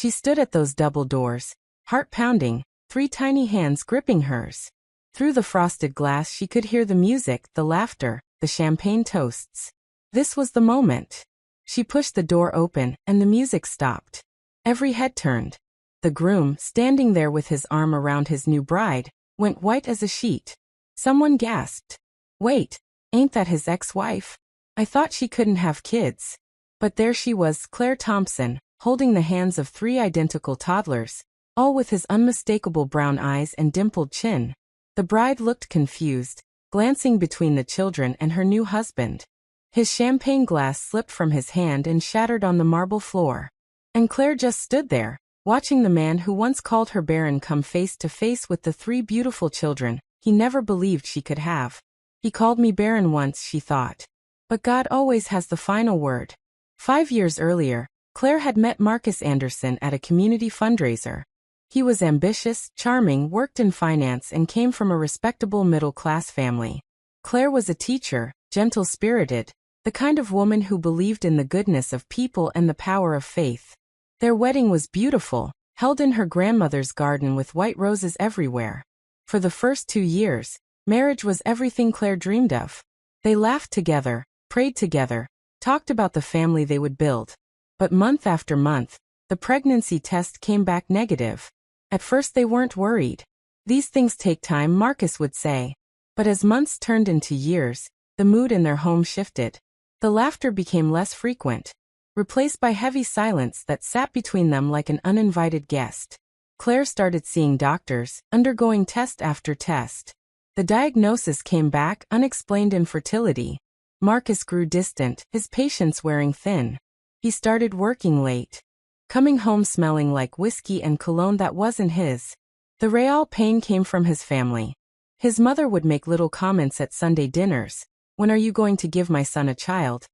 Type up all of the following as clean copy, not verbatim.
She stood at those double doors, heart pounding, 3 tiny hands gripping hers. Through the frosted glass she could hear the music, the laughter, the champagne toasts. This was the moment. She pushed the door open, and the music stopped. Every head turned. The groom, standing there with his arm around his new bride, went white as a sheet. Someone gasped. "Wait, ain't that his ex-wife? I thought she couldn't have kids." But there she was, Claire Thompson, holding the hands of 3 identical toddlers, all with his unmistakable brown eyes and dimpled chin. The bride looked confused, glancing between the children and her new husband. His champagne glass slipped from his hand and shattered on the marble floor. And Claire just stood there, watching the man who once called her Barren come face to face with the 3 beautiful children he never believed she could have. He called me Barren once, she thought. But God always has the final word. 5 years earlier, Claire had met Marcus Anderson at a community fundraiser. He was ambitious, charming, worked in finance and came from a respectable middle-class family. Claire was a teacher, gentle-spirited, the kind of woman who believed in the goodness of people and the power of faith. Their wedding was beautiful, held in her grandmother's garden with white roses everywhere. For the first 2 years, marriage was everything Claire dreamed of. They laughed together, prayed together, talked about the family they would build. But month after month, the pregnancy test came back negative. At first they weren't worried. "These things take time," Marcus would say. But as months turned into years, the mood in their home shifted. The laughter became less frequent, replaced by heavy silence that sat between them like an uninvited guest. Claire started seeing doctors, undergoing test after test. The diagnosis came back: unexplained infertility. Marcus grew distant, his patience wearing thin. He started working late, coming home smelling like whiskey and cologne that wasn't his. The real pain came from his family. His mother would make little comments at Sunday dinners. "When are you going to give my son a child?"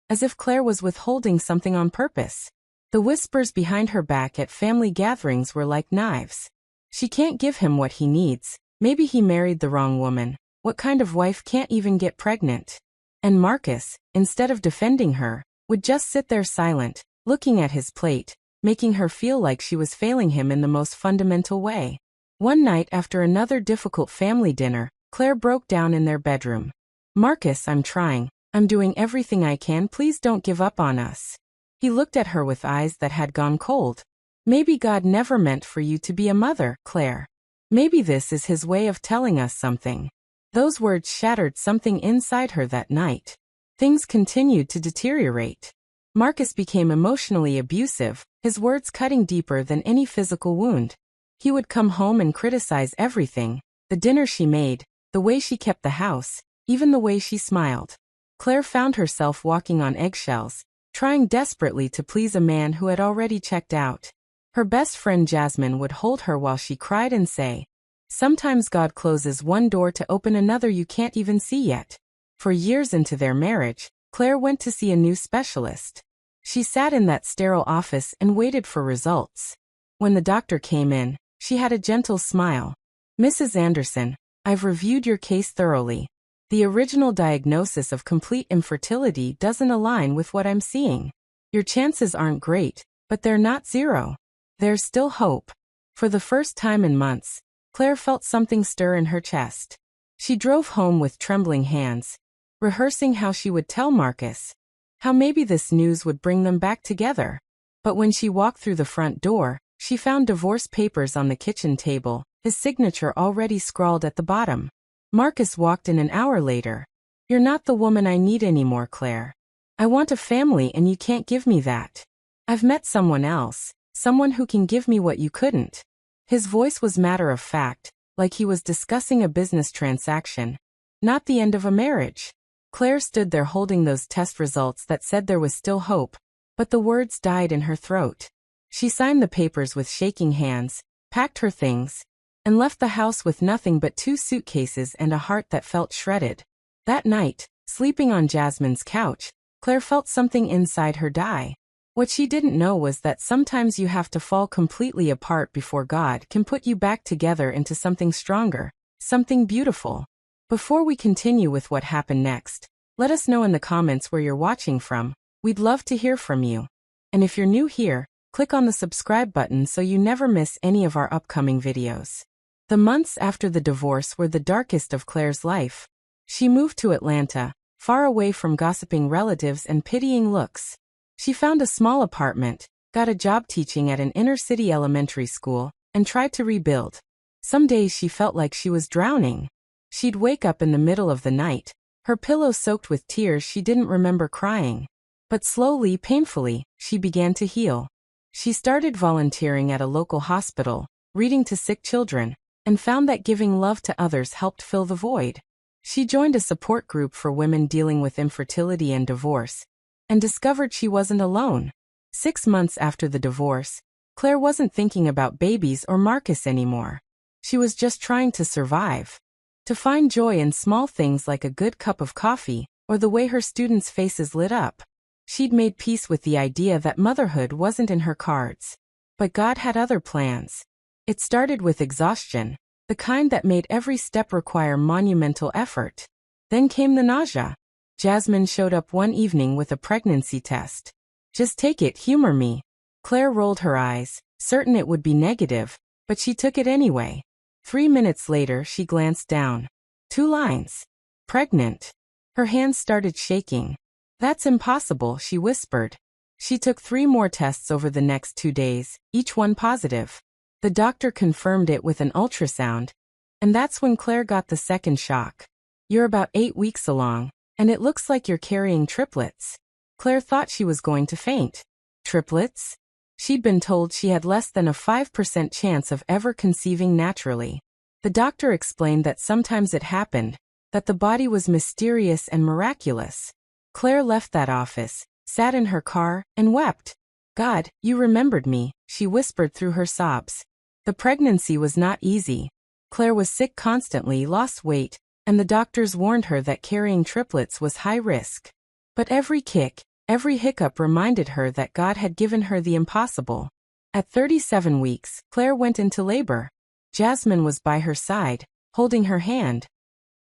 As if Claire was withholding something on purpose. The whispers behind her back at family gatherings were like knives. "She can't give him what he needs. Maybe he married the wrong woman. What kind of wife can't even get pregnant?" And Marcus, instead of defending her, would just sit there silent, looking at his plate, making her feel like she was failing him in the most fundamental way. One night after another difficult family dinner, Claire broke down in their bedroom. "Marcus, I'm trying. I'm doing everything I can. Please don't give up on us." He looked at her with eyes that had gone cold. "Maybe God never meant for you to be a mother, Claire. Maybe this is his way of telling us something." Those words shattered something inside her that night. Things continued to deteriorate. Marcus became emotionally abusive, his words cutting deeper than any physical wound. He would come home and criticize everything: the dinner she made, the way she kept the house, even the way she smiled. Claire found herself walking on eggshells, trying desperately to please a man who had already checked out. Her best friend Jasmine would hold her while she cried and say, "Sometimes God closes one door to open another you can't even see yet." For years into their marriage, Claire went to see a new specialist. She sat in that sterile office and waited for results. When the doctor came in, she had a gentle smile. "Mrs. Anderson, I've reviewed your case thoroughly. The original diagnosis of complete infertility doesn't align with what I'm seeing. Your chances aren't great, but they're not zero. There's still hope." For the first time in months, Claire felt something stir in her chest. She drove home with trembling hands, rehearsing how she would tell Marcus, how maybe this news would bring them back together. But when she walked through the front door, she found divorce papers on the kitchen table, his signature already scrawled at the bottom. Marcus walked in an hour later. "You're not the woman I need anymore, Claire. I want a family and you can't give me that. I've met someone else, someone who can give me what you couldn't." His voice was matter of fact, like he was discussing a business transaction, not the end of a marriage. Claire stood there holding those test results that said there was still hope, but the words died in her throat. She signed the papers with shaking hands, packed her things, and left the house with nothing but 2 suitcases and a heart that felt shredded. That night, sleeping on Jasmine's couch, Claire felt something inside her die. What she didn't know was that sometimes you have to fall completely apart before God can put you back together into something stronger, something beautiful. Before we continue with what happened next, let us know in the comments where you're watching from. We'd love to hear from you. And if you're new here, Click on the subscribe button so you never miss any of our upcoming videos. The months after the divorce were the darkest of Claire's life. She moved to Atlanta, far away from gossiping relatives and pitying looks. She found a small apartment, got a job teaching at an inner-city elementary school, and tried to rebuild. Some days she felt like she was drowning. She'd wake up in the middle of the night, her pillow soaked with tears she didn't remember crying. But slowly, painfully, she began to heal. She started volunteering at a local hospital, reading to sick children, and found that giving love to others helped fill the void. She joined a support group for women dealing with infertility and divorce, and discovered she wasn't alone. 6 months after the divorce, Claire wasn't thinking about babies or Marcus anymore. She was just trying to survive. To find joy in small things like a good cup of coffee, or the way her students' faces lit up. She'd made peace with the idea that motherhood wasn't in her cards. But God had other plans. It started with exhaustion, the kind that made every step require monumental effort. Then came the nausea. Jasmine showed up one evening with a pregnancy test. "Just take it, humor me." Claire rolled her eyes, certain it would be negative, but she took it anyway. 3 minutes later she glanced down. 2 lines. Pregnant. Her hands started shaking. "That's impossible," she whispered. She took 3 more tests over the next 2 days, each one positive. The doctor confirmed it with an ultrasound, and that's when Claire got the second shock. "You're about 8 weeks along, and it looks like you're carrying triplets." Claire thought she was going to faint. Triplets? She'd been told she had less than a 5% chance of ever conceiving naturally. The doctor explained that sometimes it happened, that the body was mysterious and miraculous. Claire left that office, sat in her car, and wept. "God, you remembered me," she whispered through her sobs. The pregnancy was not easy. Claire was sick constantly, lost weight, and the doctors warned her that carrying triplets was high risk. But every kick, every hiccup reminded her that God had given her the impossible. At 37 weeks, Claire went into labor. Jasmine was by her side, holding her hand,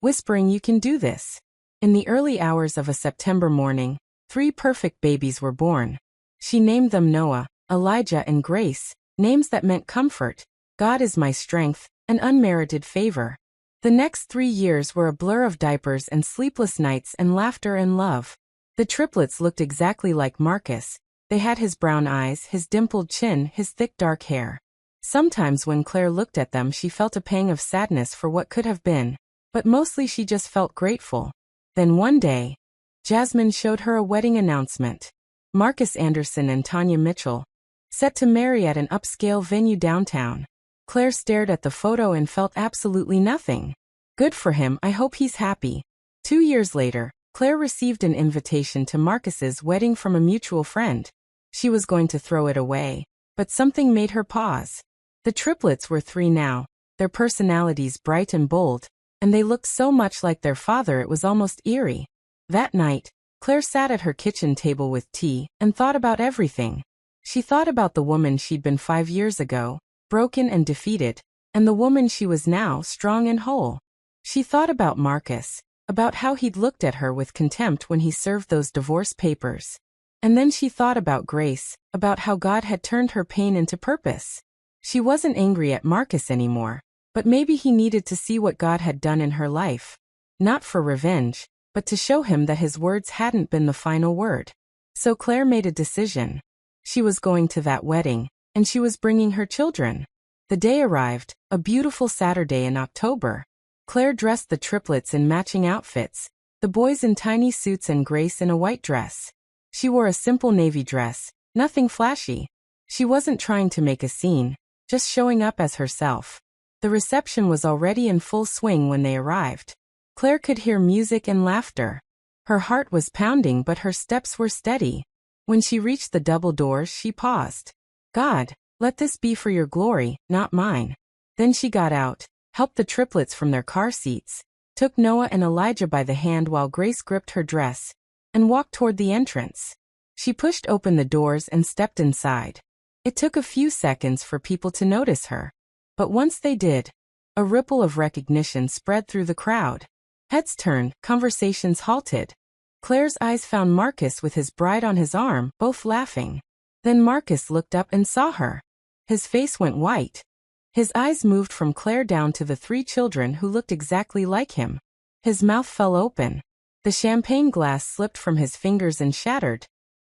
whispering, "You can do this." In the early hours of a September morning, 3 perfect babies were born. She named them Noah, Elijah, and Grace, names that meant comfort. God is my strength, an unmerited favor. The next 3 years were a blur of diapers and sleepless nights and laughter and love. The triplets looked exactly like Marcus. They had his brown eyes, his dimpled chin, his thick dark hair. Sometimes when Claire looked at them she felt a pang of sadness for what could have been, but mostly she just felt grateful. Then one day, Jasmine showed her a wedding announcement. Marcus Anderson and Tanya Mitchell, set to marry at an upscale venue downtown. Claire stared at the photo and felt absolutely nothing. Good for him, I hope he's happy. 2 years later, Claire received an invitation to Marcus's wedding from a mutual friend. She was going to throw it away, but something made her pause. The triplets were 3 now, their personalities bright and bold, and they looked so much like their father it was almost eerie. That night, Claire sat at her kitchen table with tea and thought about everything. She thought about the woman she'd been 5 years ago, broken and defeated, and the woman she was now, strong and whole. She thought about Marcus, about how he'd looked at her with contempt when he served those divorce papers. And then she thought about Grace, about how God had turned her pain into purpose. She wasn't angry at Marcus anymore, but maybe he needed to see what God had done in her life. Not for revenge, but to show him that his words hadn't been the final word. So Claire made a decision. She was going to that wedding, and she was bringing her children. The day arrived, a beautiful Saturday in October. Claire dressed the triplets in matching outfits, the boys in tiny suits and Grace in a white dress. She wore a simple navy dress, nothing flashy. She wasn't trying to make a scene, just showing up as herself. The reception was already in full swing when they arrived. Claire could hear music and laughter. Her heart was pounding but her steps were steady. When she reached the double doors she paused. "God, let this be for your glory, not mine." Then she got out, helped the triplets from their car seats, took Noah and Elijah by the hand while Grace gripped her dress, and walked toward the entrance. She pushed open the doors and stepped inside. It took a few seconds for people to notice her. But once they did, a ripple of recognition spread through the crowd. Heads turned, conversations halted. Claire's eyes found Marcus with his bride on his arm, both laughing. Then Marcus looked up and saw her. His face went white. His eyes moved from Claire down to the three children who looked exactly like him. His mouth fell open. The champagne glass slipped from his fingers and shattered,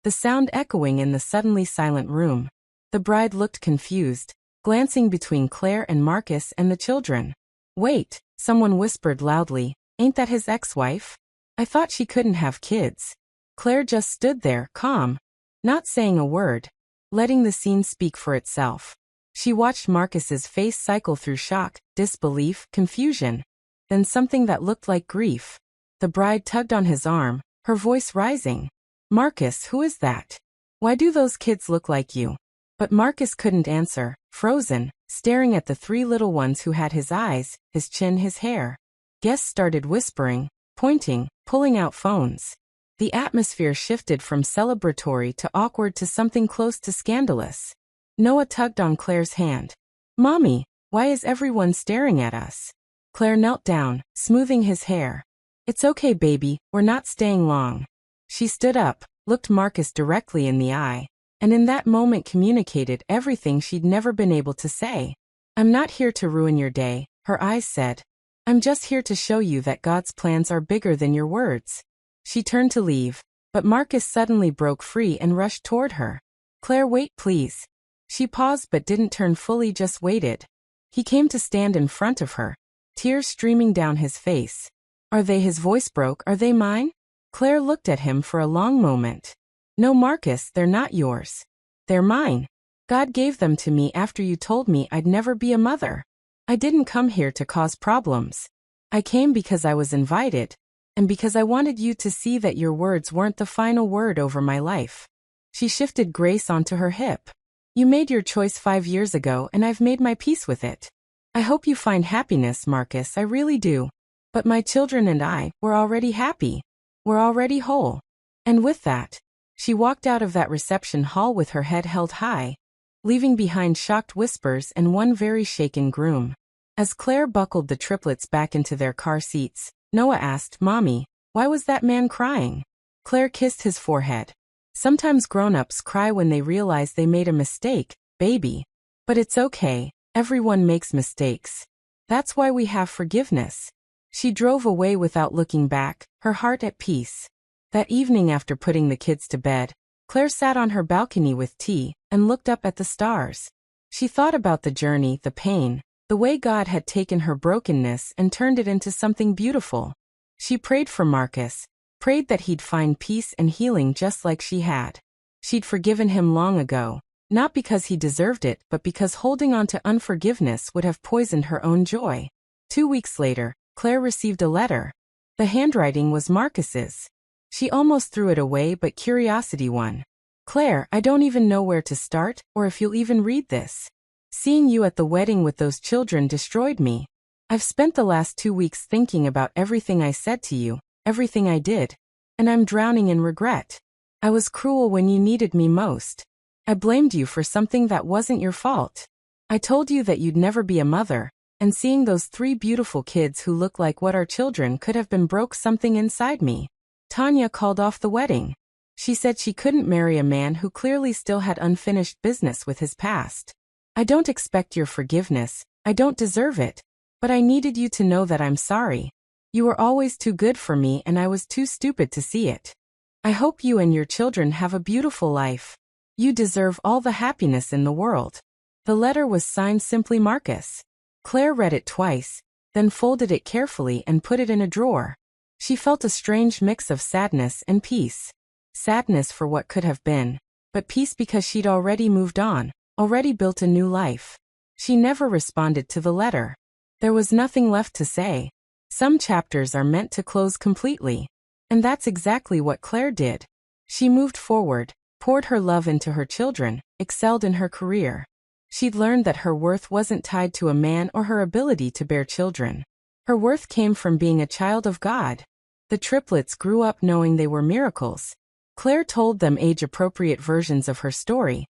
the sound echoing in the suddenly silent room. The bride looked confused, glancing between Claire and Marcus and the children. "Wait," someone whispered loudly, "ain't that his ex-wife? I thought she couldn't have kids." Claire just stood there, calm, not saying a word, letting the scene speak for itself. She watched Marcus's face cycle through shock, disbelief, confusion, then something that looked like grief. The bride tugged on his arm, her voice rising. "Marcus, who is that? Why do those kids look like you?" But Marcus couldn't answer, frozen, staring at the three little ones who had his eyes, his chin, his hair. Guests started whispering, pointing, pulling out phones. The atmosphere shifted from celebratory to awkward to something close to scandalous. Noah tugged on Claire's hand. "Mommy, why is everyone staring at us?" Claire knelt down, smoothing his hair. "It's okay, baby, we're not staying long." She stood up, looked Marcus directly in the eye, and in that moment communicated everything she'd never been able to say. "I'm not here to ruin your day," her eyes said. "I'm just here to show you that God's plans are bigger than your words." She turned to leave, but Marcus suddenly broke free and rushed toward her. "Claire, wait please." She paused but didn't turn fully, just waited. He came to stand in front of her, tears streaming down his face. "Are they?" His voice broke. "Are they mine?" Claire looked at him for a long moment. "No, Marcus, they're not yours. They're mine. God gave them to me after you told me I'd never be a mother. I didn't come here to cause problems. I came because I was invited, and because I wanted you to see that your words weren't the final word over my life." She shifted Grace onto her hip. "You made your choice 5 years ago and I've made my peace with it. I hope you find happiness, Marcus, I really do. But my children and I, we're already happy. We're already whole." And with that, she walked out of that reception hall with her head held high, leaving behind shocked whispers and one very shaken groom. As Claire buckled the triplets back into their car seats, Noah asked, "Mommy, why was that man crying?" Claire kissed his forehead. "Sometimes grown-ups cry when they realize they made a mistake, baby. But it's okay, everyone makes mistakes. That's why we have forgiveness." She drove away without looking back, her heart at peace. That evening after putting the kids to bed, Claire sat on her balcony with tea and looked up at the stars. She thought about the journey, the pain, the way God had taken her brokenness and turned it into something beautiful. She prayed for Marcus, prayed that he'd find peace and healing just like she had. She'd forgiven him long ago, not because he deserved it but because holding on to unforgiveness would have poisoned her own joy. 2 weeks later, Claire received a letter. The handwriting was Marcus's. She almost threw it away, but curiosity won. "Claire, I don't even know where to start, or if you'll even read this. Seeing you at the wedding with those children destroyed me. I've spent the last 2 weeks thinking about everything I said to you, everything I did, and I'm drowning in regret. I was cruel when you needed me most. I blamed you for something that wasn't your fault. I told you that you'd never be a mother, and seeing those 3 beautiful kids who look like what our children could have been broke something inside me." Tanya called off the wedding. She said she couldn't marry a man who clearly still had unfinished business with his past. "I don't expect your forgiveness, I don't deserve it, but I needed you to know that I'm sorry. You were always too good for me and I was too stupid to see it. I hope you and your children have a beautiful life. You deserve all the happiness in the world." The letter was signed simply Marcus. Claire read it twice, then folded it carefully and put it in a drawer. She felt a strange mix of sadness and peace. Sadness for what could have been, but peace because she'd already moved on, already built a new life. She never responded to the letter. There was nothing left to say. Some chapters are meant to close completely. And that's exactly what Claire did. She moved forward, poured her love into her children, excelled in her career. She'd learned that her worth wasn't tied to a man or her ability to bear children. Her worth came from being a child of God. The triplets grew up knowing they were miracles. Claire told them age-appropriate versions of her story,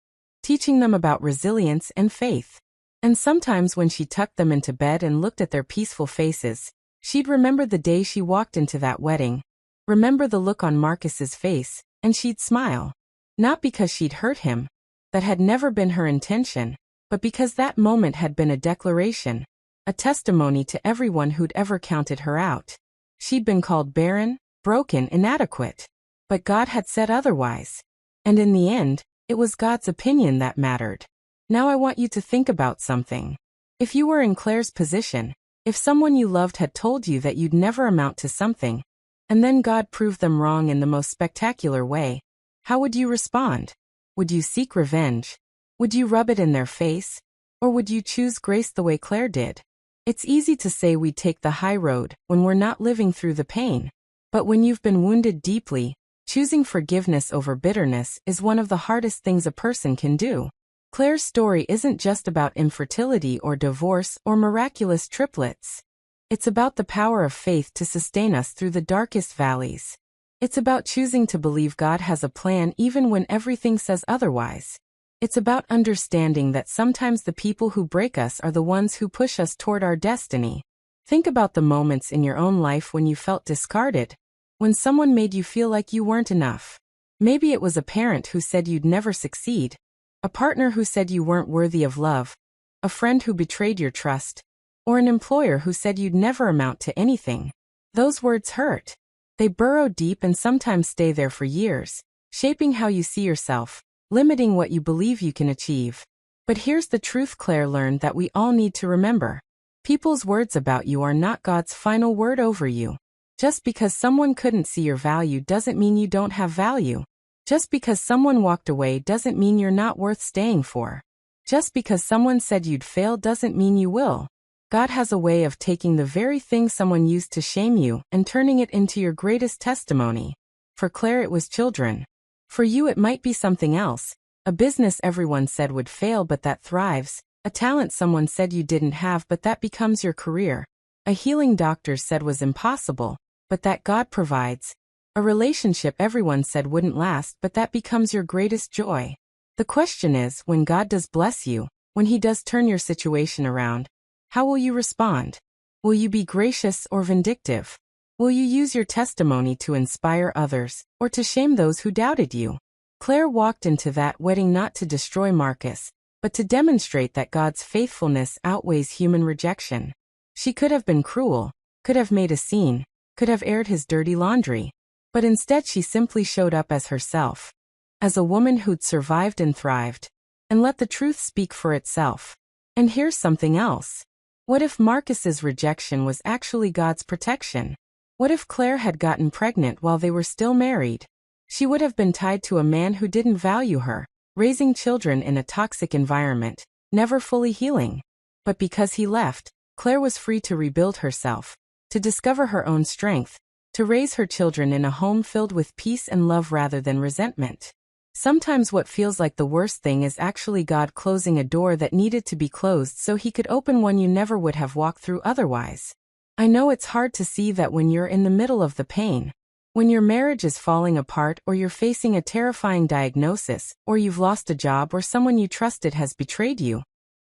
teaching them about resilience and faith. And sometimes when she tucked them into bed and looked at their peaceful faces, she'd remember the day she walked into that wedding, remember the look on Marcus's face, and she'd smile. Not because she'd hurt him, that had never been her intention, but because that moment had been a declaration, a testimony to everyone who'd ever counted her out. She'd been called barren, broken, inadequate. But God had said otherwise. And in the end, it was God's opinion that mattered. Now I want you to think about something. If you were in Claire's position, if someone you loved had told you that you'd never amount to something, and then God proved them wrong in the most spectacular way, how would you respond? Would you seek revenge? Would you rub it in their face? Or would you choose grace the way Claire did? It's easy to say we take the high road when we're not living through the pain. But when you've been wounded deeply, choosing forgiveness over bitterness is one of the hardest things a person can do. Claire's story isn't just about infertility or divorce or miraculous triplets. It's about the power of faith to sustain us through the darkest valleys. It's about choosing to believe God has a plan even when everything says otherwise. It's about understanding that sometimes the people who break us are the ones who push us toward our destiny. Think about the moments in your own life when you felt discarded, when someone made you feel like you weren't enough. Maybe it was a parent who said you'd never succeed, a partner who said you weren't worthy of love, a friend who betrayed your trust, or an employer who said you'd never amount to anything. Those words hurt. They burrow deep and sometimes stay there for years, shaping how you see yourself, limiting what you believe you can achieve. But here's the truth Claire learned that we all need to remember. People's words about you are not God's final word over you. Just because someone couldn't see your value doesn't mean you don't have value. Just because someone walked away doesn't mean you're not worth staying for. Just because someone said you'd fail doesn't mean you will. God has a way of taking the very thing someone used to shame you and turning it into your greatest testimony. For Claire it was children. For you it might be something else, a business everyone said would fail but that thrives, a talent someone said you didn't have but that becomes your career, a healing doctors said was impossible, but that God provides, a relationship everyone said wouldn't last but that becomes your greatest joy. The question is, when God does bless you, when He does turn your situation around, how will you respond? Will you be gracious or vindictive? Will you use your testimony to inspire others, or to shame those who doubted you? Claire walked into that wedding not to destroy Marcus, but to demonstrate that God's faithfulness outweighs human rejection. She could have been cruel, could have made a scene, could have aired his dirty laundry, but instead she simply showed up as herself, as a woman who'd survived and thrived, and let the truth speak for itself. And here's something else. What if Marcus's rejection was actually God's protection? What if Claire had gotten pregnant while they were still married? She would have been tied to a man who didn't value her, raising children in a toxic environment, never fully healing. But because he left, Claire was free to rebuild herself, to discover her own strength, to raise her children in a home filled with peace and love rather than resentment. Sometimes what feels like the worst thing is actually God closing a door that needed to be closed so He could open one you never would have walked through otherwise. I know it's hard to see that when you're in the middle of the pain. When your marriage is falling apart, or you're facing a terrifying diagnosis, or you've lost a job, or someone you trusted has betrayed you.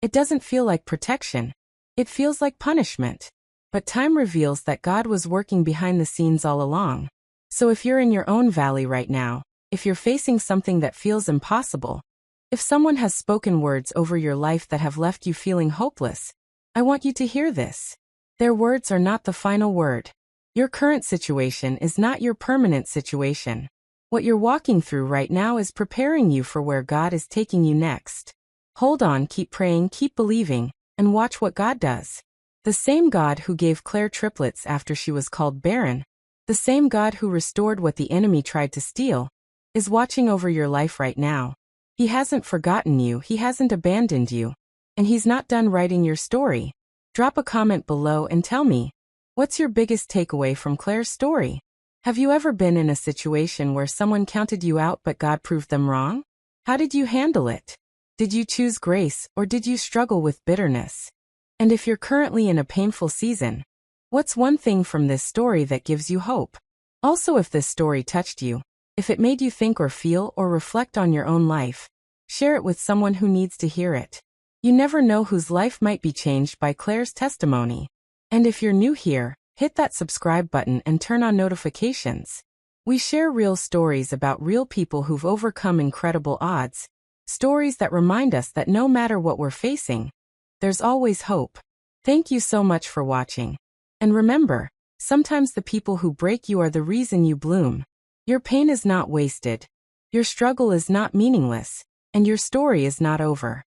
It doesn't feel like protection. It feels like punishment. But time reveals that God was working behind the scenes all along. So if you're in your own valley right now, if you're facing something that feels impossible, if someone has spoken words over your life that have left you feeling hopeless, I want you to hear this. Their words are not the final word. Your current situation is not your permanent situation. What you're walking through right now is preparing you for where God is taking you next. Hold on, keep praying, keep believing, and watch what God does. The same God who gave Claire triplets after she was called barren, the same God who restored what the enemy tried to steal, is watching over your life right now. He hasn't forgotten you, He hasn't abandoned you, and He's not done writing your story. Drop a comment below and tell me, what's your biggest takeaway from Claire's story? Have you ever been in a situation where someone counted you out but God proved them wrong? How did you handle it? Did you choose grace, or did you struggle with bitterness? And if you're currently in a painful season, what's one thing from this story that gives you hope? Also, if this story touched you, if it made you think or feel or reflect on your own life, share it with someone who needs to hear it. You never know whose life might be changed by Claire's testimony. And if you're new here, hit that subscribe button and turn on notifications. We share real stories about real people who've overcome incredible odds, Stories that remind us that no matter what we're facing, there's always hope. Thank you so much for watching. And remember, sometimes the people who break you are the reason you bloom. Your pain is not wasted. Your struggle is not meaningless. And your story is not over.